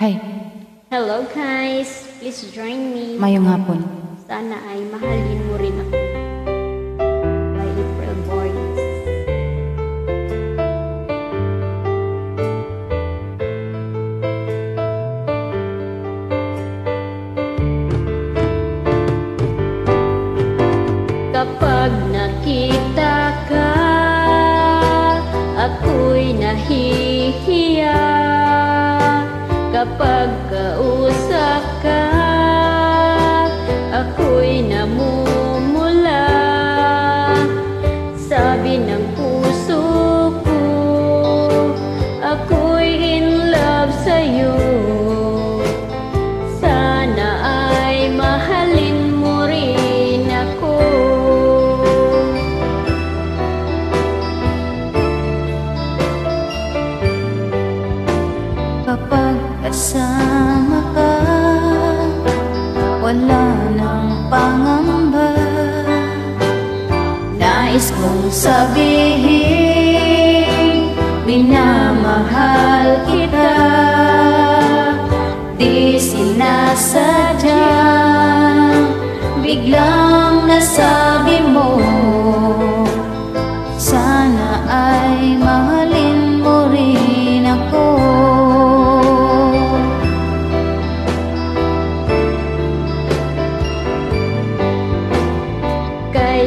Hi, Hello guys, please join me. mayong hapon. Sana ay mahalin mo rin ako. By April Boys. Kapag nakita ka, ako'y nahihiya. Kapag kausap ka, ako'y namumula. Sabi ng puso ko, ako'y in love sa'yo. Sana ay mahalin mo rin ako. Kapag kasama ka, wala nang pangamba. Nais kong sabihin, minamahal kita. Di sinasadya, biglang nasabi mo. Sana ay mahalin mo rin ako.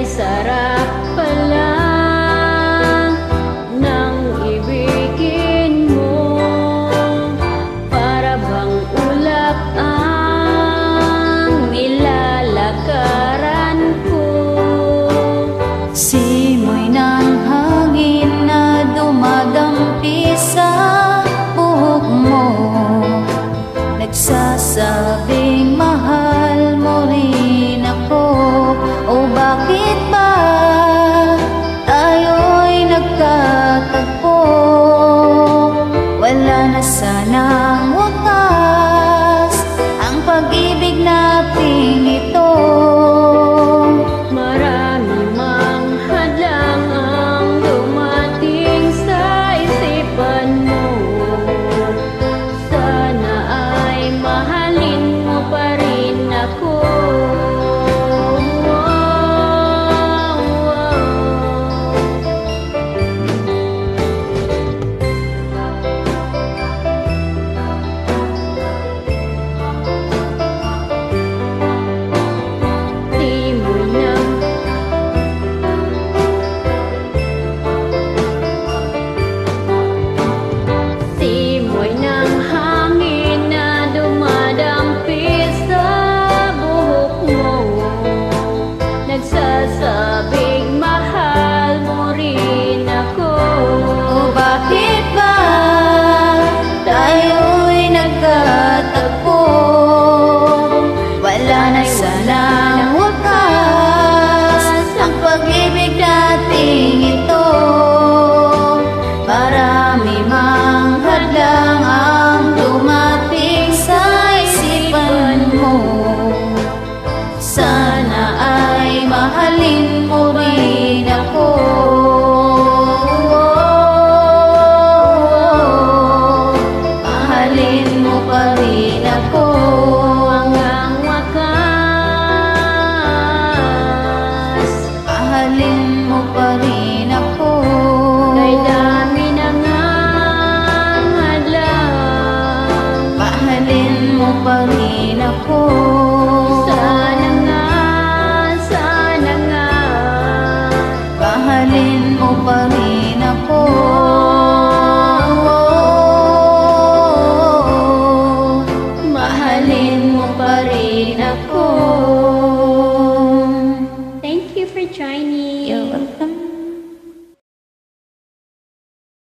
Sarap pala ng ibigin mo, para bang ulap ang nilalakaran ko. Simoy ng hangin na dumadampi sa buhok mo, nagsasabing mahal mo rin ako. O bakit ba tayo'y nagkatagpo? Wala na sanang wakas ang pag-ibig nating ito. Marami mang hadlang ang dumating sa isipan mo. Sana ay mahalin mo pa rin ako. Nagsasabing mahal mo rin ako. O bakit ba tayo'y nagkatagpo? Wala na sanang wakas ang pag-ibig nating ito. Marami mang hadlang ang dumating sa isipan mo. Sana ay mahalin mo rin ako. Mahalin mo pa rin ako hanggang wakas. Mahalin mo pa rin ako. Kay dami na ngang hadlang, mahalin mo pa rin